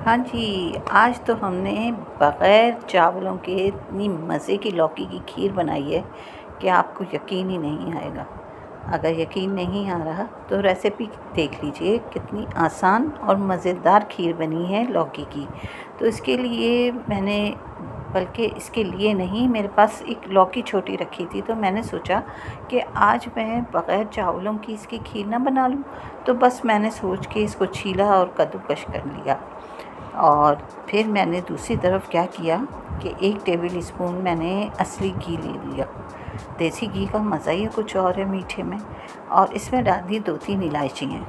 हाँ जी, आज तो हमने बग़ैर चावलों के इतनी मज़े की लौकी की खीर बनाई है कि आपको यकीन ही नहीं आएगा। अगर यकीन नहीं आ रहा तो रेसिपी देख लीजिए, कितनी आसान और मज़ेदार खीर बनी है लौकी की। तो इसके लिए मैंने, बल्कि इसके लिए नहीं, मेरे पास एक लौकी छोटी रखी थी, तो मैंने सोचा कि आज मैं बग़ैर चावलों की इसकी खीर ना बना लूँ। तो बस मैंने सोच के इसको छीला और कद्दूकस कर लिया। और फिर मैंने दूसरी तरफ क्या किया कि 1 टेबल स्पून मैंने असली घी ले लिया। देसी घी का मज़ा ही कुछ और है मीठे में। और इसमें डाल दी 2-3 इलायचियाँ।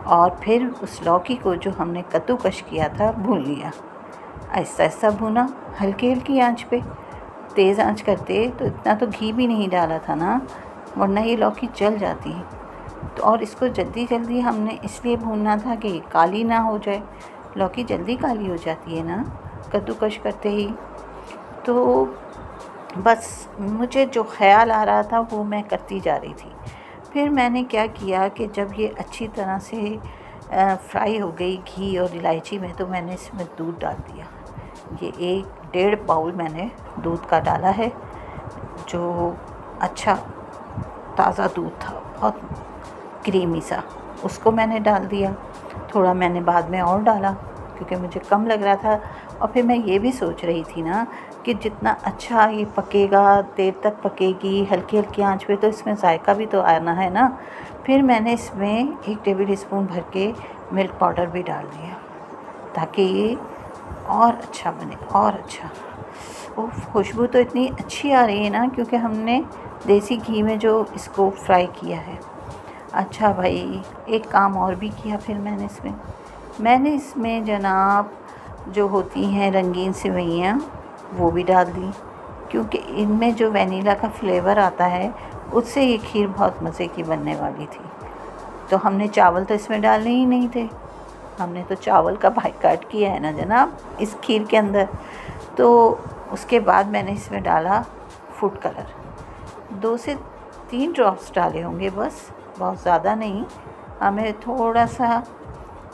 और फिर उस लौकी को जो हमने कद्दूकस किया था भून लिया। आहिस्ता आहिस्ता भूना, हल्की हल्की आंच पे। तेज़ आंच करते तो इतना तो घी भी नहीं डाला था ना, वरना ये लौकी जल जाती है। तो और इसको जल्दी जल्दी हमने इसलिए भूनना था कि काली ना हो जाए। लौकी जल्दी काली हो जाती है ना कद्दूकस करते ही। तो बस मुझे जो ख़्याल आ रहा था वो मैं करती जा रही थी। फिर मैंने क्या किया कि जब ये अच्छी तरह से फ्राई हो गई घी और इलायची में, तो मैंने इसमें दूध डाल दिया। ये 1-1.5 बाउल मैंने दूध का डाला है, जो अच्छा ताज़ा दूध था, बहुत क्रीमी सा। उसको मैंने डाल दिया। थोड़ा मैंने बाद में और डाला क्योंकि मुझे कम लग रहा था। और फिर मैं ये भी सोच रही थी ना कि जितना अच्छा ये पकेगा, देर तक पकेगी हल्की हल्की आंच पे, तो इसमें जायका भी तो आना है ना। फिर मैंने इसमें 1 टेबल स्पून भर के मिल्क पाउडर भी डाल दिया ताकि ये और अच्छा बने, और अच्छा। खुशबू तो इतनी अच्छी आ रही है ना, क्योंकि हमने देसी घी में जो इसको फ्राई किया है। अच्छा भाई, एक काम और भी किया फिर मैंने इसमें जनाब जो होती हैं रंगीन सेवइयाँ, वो भी डाल दी, क्योंकि इनमें जो वनीला का फ्लेवर आता है उससे ये खीर बहुत मज़े की बनने वाली थी। तो हमने चावल तो इसमें डालने ही नहीं थे, हमने तो चावल का बायकॉट किया है ना जनाब इस खीर के अंदर। तो उसके बाद मैंने इसमें डाला फूड कलर, 2 से 3 ड्रॉप्स डाले होंगे बस, बहुत ज़्यादा नहीं। हमें थोड़ा सा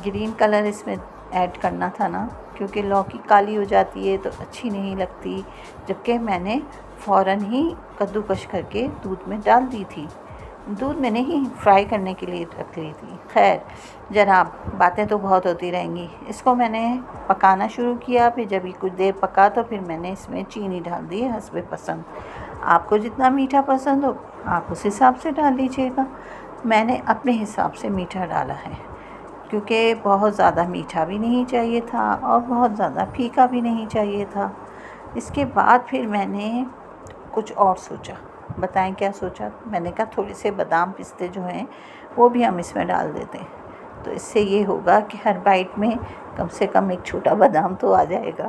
ग्रीन कलर इसमें ऐड करना था ना, क्योंकि लौकी काली हो जाती है तो अच्छी नहीं लगती। जबकि मैंने फ़ौरन ही कद्दूकस करके दूध में डाल दी थी। दूध में नहीं, फ्राई करने के लिए रख ली थी। खैर जनाब, बातें तो बहुत होती रहेंगी। इसको मैंने पकाना शुरू किया। फिर जब ये कुछ देर पका तो फिर मैंने इसमें चीनी डाल दी हस्बे पसंद। आपको जितना मीठा पसंद हो आप उस हिसाब से डाल लीजिएगा। मैंने अपने हिसाब से मीठा डाला है, क्योंकि बहुत ज़्यादा मीठा भी नहीं चाहिए था और बहुत ज़्यादा फीका भी नहीं चाहिए था। इसके बाद फिर मैंने कुछ और सोचा। बताएं क्या सोचा? मैंने कहा थोड़े से बादाम पिस्ते जो हैं वो भी हम इसमें डाल देते हैं, तो इससे ये होगा कि हर बाइट में कम से कम एक छोटा बादाम तो आ जाएगा।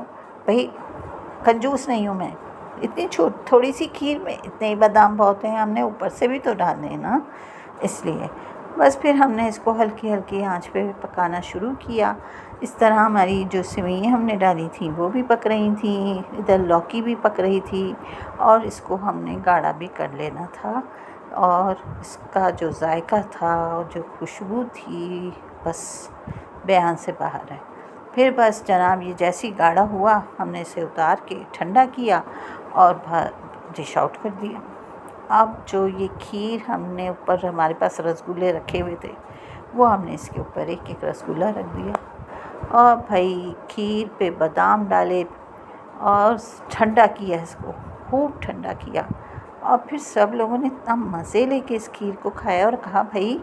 भाई कंजूस नहीं हूँ मैं, इतनी थोड़ी सी खीर में इतने ही बादाम बहुत हैं, हमने ऊपर से भी तो डालने हैं ना, इसलिए। बस फिर हमने इसको हल्की हल्की आंच पे पकाना शुरू किया। इस तरह हमारी जो सेवइयाँ हमने डाली थी वो भी पक रही थी, इधर लौकी भी पक रही थी, और इसको हमने गाढ़ा भी कर लेना था। और इसका जो जायका था और जो खुशबू थी, बस बयान से बाहर है। फिर बस जनाब, ये जैसी गाढ़ा हुआ हमने इसे उतार के ठंडा किया और डिश आउट कर दिया। अब जो ये खीर हमने ऊपर, हमारे पास रसगुल्ले रखे हुए थे, वो हमने इसके ऊपर एक एक रसगुल्ला रख दिया और भाई खीर पे बादाम डाले और ठंडा किया, इसको खूब ठंडा किया। और फिर सब लोगों ने इतना मज़े लेके इस खीर को खाया और कहा भाई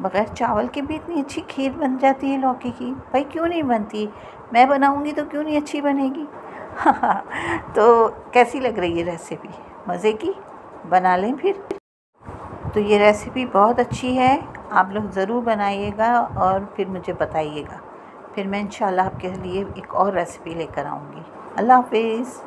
बग़ैर चावल के भी इतनी अच्छी खीर बन जाती है लौकी की, भाई क्यों नहीं बनती, मैं बनाऊंगी तो क्यों नहीं अच्छी बनेगी। तो कैसी लग रही है रेसिपी? मज़े की, बना लें फिर। तो ये रेसिपी बहुत अच्छी है, आप लोग ज़रूर बनाइएगा और फिर मुझे बताइएगा। फिर मैं इंशाल्लाह आपके लिए एक और रेसिपी लेकर आऊँगी। अल्लाह हाफ़िज़।